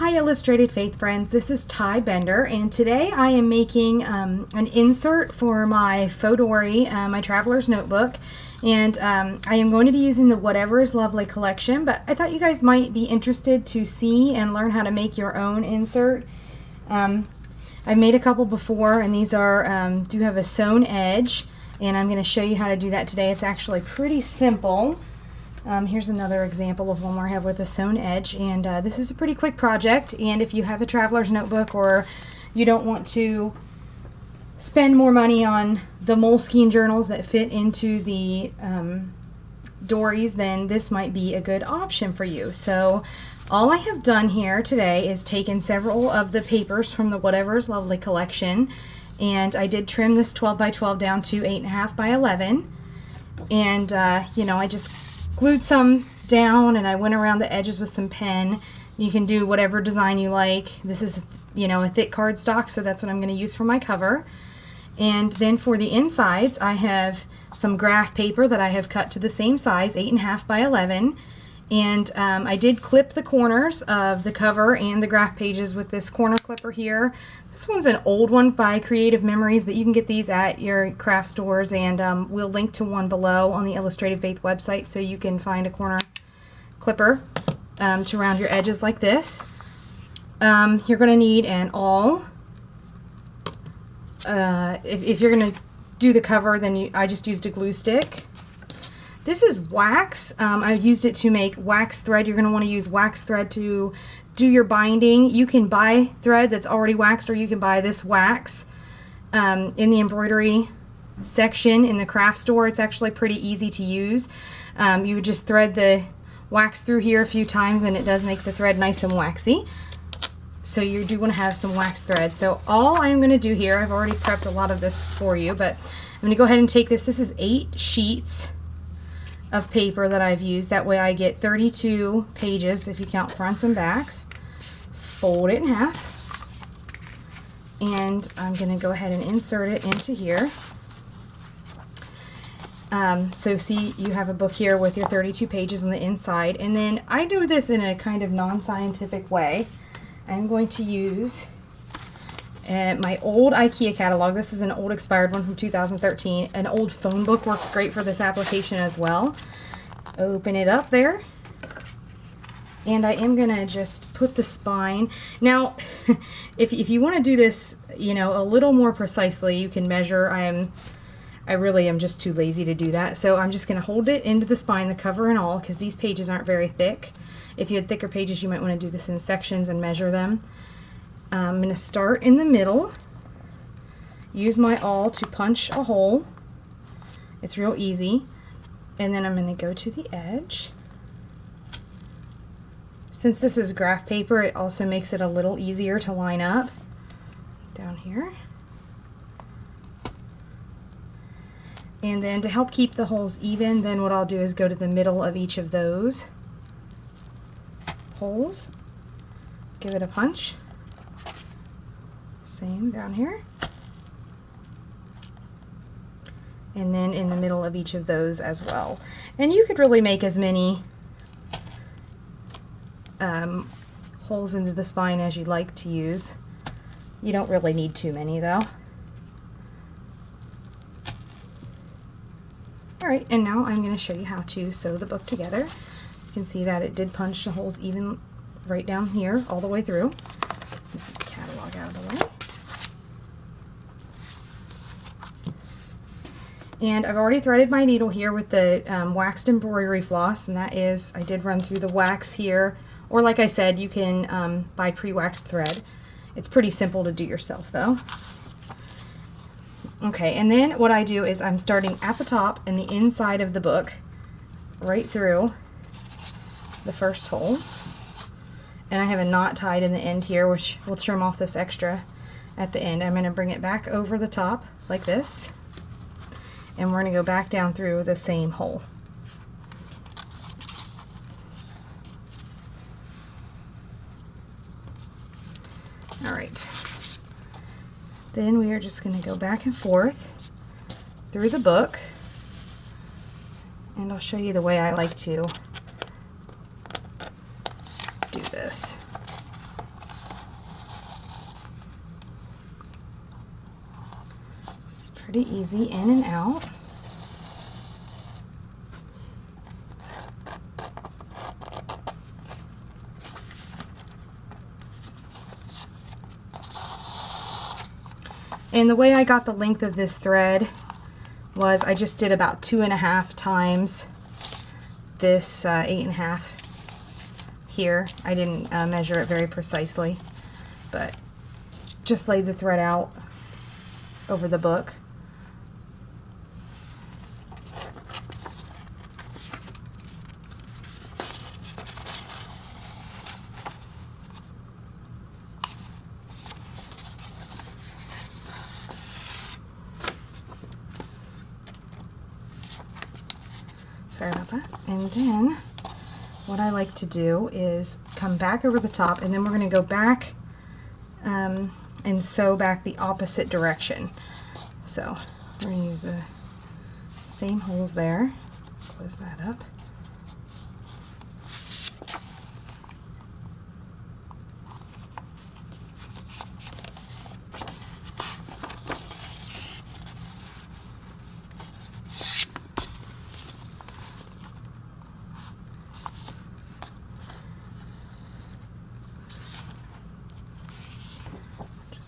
Hi Illustrated Faith friends, this is Ty Bender, and today I am making an insert for my Fodori, my Traveler's Notebook, and I am going to be using the Whatever is Lovely collection, but I thought you guys might be interested to see and learn how to make your own insert. I've made a couple before, and these are do have a sewn edge, and I'm going to show you how to do that today. It's actually pretty simple. Here's another example of one where I have with a sewn edge, and this is a pretty quick project, and if you have a traveler's notebook or you don't want to spend more money on the Moleskine journals that fit into the dories, then this might be a good option for you. So all I have done here today is taken several of the papers from the Whatever is Lovely collection, and I did trim this 12 by 12 down to 8.5 by 11, and you know, I just glued some down and I went around the edges with some pen. You can do whatever design you like. This is, you know, a thick cardstock, so that's what I'm going to use for my cover. And then for the insides, I have some graph paper that I have cut to the same size, 8.5 by 11. And I did clip the corners of the cover and the graph pages with this corner clipper here. This one's an old one by Creative Memories, but you can get these at your craft stores, and we'll link to one below on the Illustrated Faith website so you can find a corner clipper to round your edges like this. You're going to need an awl. If you're going to do the cover, then I just used a glue stick. This is wax. I used it to make wax thread. You're going to want to use wax thread to do your binding. You can buy thread that's already waxed, or you can buy this wax in the embroidery section in the craft store. It's actually pretty easy to use. You would just thread the wax through here a few times, and it does make the thread nice and waxy. So you do want to have some wax thread. So all I'm going to do here, I've already prepped a lot of this for you, but I'm going to go ahead and take this. This is 8 sheets of paper that I've used. That way I get 32 pages if you count fronts and backs. Fold it in half, and I'm going to go ahead and insert it into here. So see, you have a book here with your 32 pages on the inside, and then I do this in a kind of non-scientific way. I'm going to use my old IKEA catalog. This is an old expired one from 2013. An old phone book works great for this application as well. Open it up there. And I am going to just put the spine. Now, if you want to do this, you know, a little more precisely, you can measure. I really am just too lazy to do that. So I'm just going to hold it into the spine, the cover and all, because these pages aren't very thick. If you had thicker pages, you might want to do this in sections and measure them. I'm going to start in the middle, use my awl to punch a hole. It's real easy. And then I'm going to go to the edge. Since this is graph paper, it also makes it a little easier to line up down here. And then to help keep the holes even, then what I'll do is go to the middle of each of those holes, give it a punch. Same down here, and then in the middle of each of those as well. And you could really make as many holes into the spine as you'd like to use. You don't really need too many though. Alright, and now I'm going to show you how to sew the book together. You can see that it did punch the holes even right down here all the way through. Get the catalog out of the way. And I've already threaded my needle here with the waxed embroidery floss, and that is, I did run through the wax here, or like I said, you can buy pre-waxed thread. It's pretty simple to do yourself though. Okay, and then what I do is I'm starting at the top and the inside of the book, right through the first hole. And I have a knot tied in the end here, which will trim off this extra at the end. I'm going to bring it back over the top like this. And we're going to go back down through the same hole. Alright. Then we are just going to go back and forth through the book. And I'll show you the way I like to do this. pretty easy in and out. And the way I got the length of this thread was I just did about 2.5 times this 8.5 here. I didn't measure it very precisely, but just laid the thread out over the book. Sorry about that. And then what I like to do is come back over the top, and then we're going to go back and sew back the opposite direction. So we're going to use the same holes there. Close that up.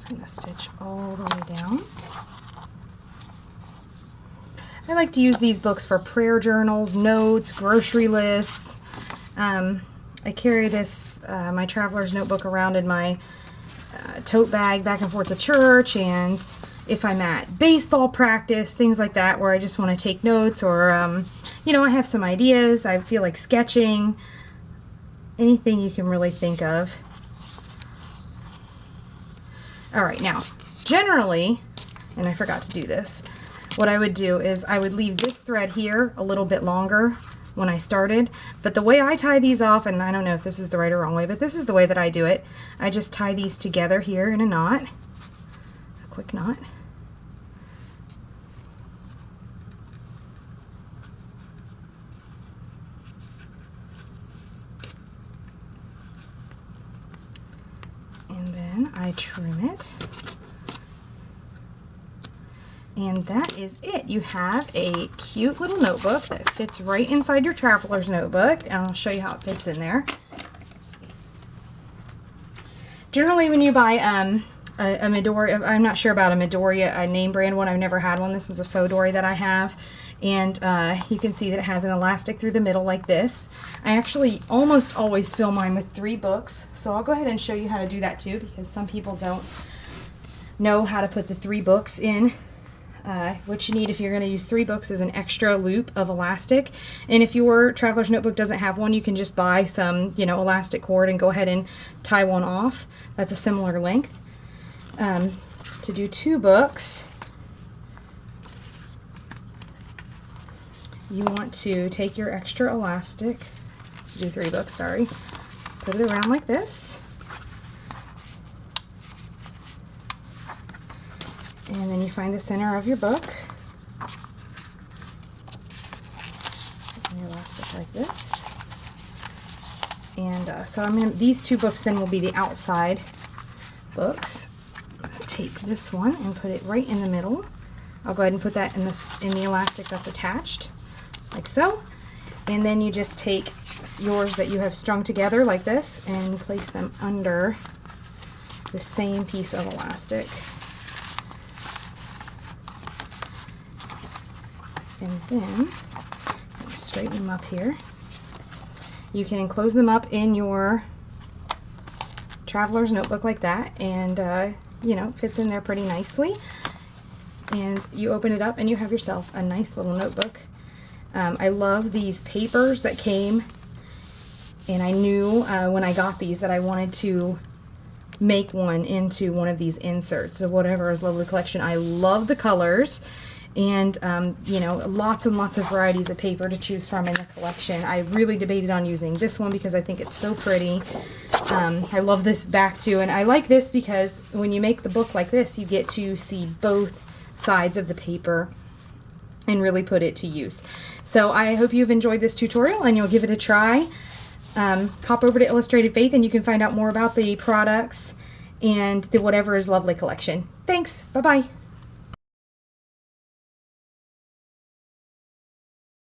Going to stitch all the way down. I like to use these books for prayer journals, notes, grocery lists. I carry this, my traveler's notebook, around in my tote bag back and forth to church, and if I'm at baseball practice, things like that, where I just want to take notes, or you know, I have some ideas, I feel like sketching, anything you can really think of. Alright, now, generally, and I forgot to do this, what I would do is I would leave this thread here a little bit longer when I started, but the way I tie these off, and I don't know if this is the right or wrong way, but this is the way that I do it. I just tie these together here in a knot, a quick knot. I trim it, and that is it. You have a cute little notebook that fits right inside your traveler's notebook, and I'll show you how it fits in there. Let's see. Generally, when you buy a Midori, I'm not sure about a Midori, a name brand one. I've never had one. This was a faux dory that I have. And you can see that it has an elastic through the middle like this. I actually almost always fill mine with 3 books, so I'll go ahead and show you how to do that too, because some people don't know how to put the 3 books in. What you need if you're going to use 3 books is an extra loop of elastic, and if your traveler's notebook doesn't have one, you can just buy some, you know, elastic cord and go ahead and tie one off. That's a similar length. To do 2 books, you want to take your extra elastic, to do 3 books, sorry, put it around like this, and then you find the center of your book, and your elastic like this, and so these 2 books then will be the outside books. Take this one and put it right in the middle. I'll go ahead and put that in the elastic that's attached, like so. And then you just take yours that you have strung together like this and place them under the same piece of elastic. And then straighten them up here. You can close them up in your traveler's notebook like that, and you know, fits in there pretty nicely. And you open it up and you have yourself a nice little notebook. I love these papers that came, and I knew when I got these that I wanted to make one into one of these inserts of Whatever is Lovely collection. I love the colors, and you know, lots and lots of varieties of paper to choose from in the collection. I really debated on using this one because I think it's so pretty. I love this back too, and I like this because when you make the book like this, you get to see both sides of the paper and really put it to use. So I hope you've enjoyed this tutorial and you'll give it a try. Hop over to Illustrated Faith and you can find out more about the products and the Whatever is Lovely collection. Thanks. Bye-bye.